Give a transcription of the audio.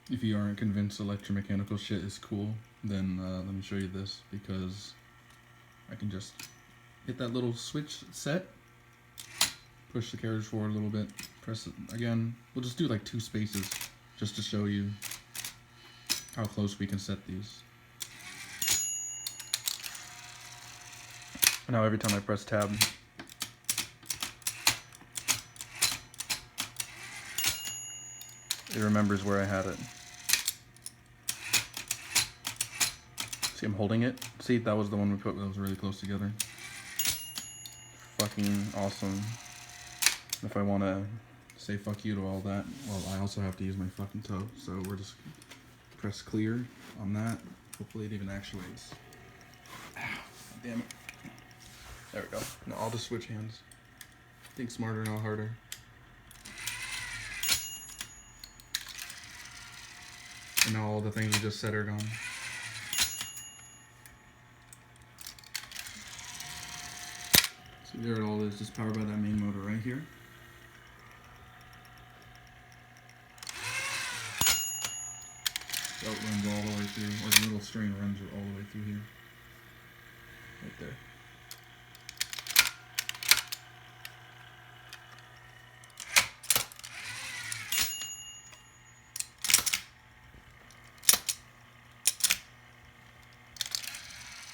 If you aren't convinced electromechanical shit is cool, then let me show you this, because I can just hit that little switch set, push the carriage forward a little bit, press it again. We'll just do like 2 spaces just to show you how close we can set these. Now every time I press tab, it remembers where I had it. See, I'm holding it. See, that was the one we put that was really close together. Fucking awesome. If I want to say fuck you to all that, well, I also have to use my fucking toe. So we're just press clear on that. Hopefully it even actuates. Ow, damn it. There we go. Now I'll just switch hands. Think smarter, not harder. And now all the things we just said are gone. So there it all is, just powered by that main motor right here. Belt runs all the way through, or the little string runs all the way through here. Right there.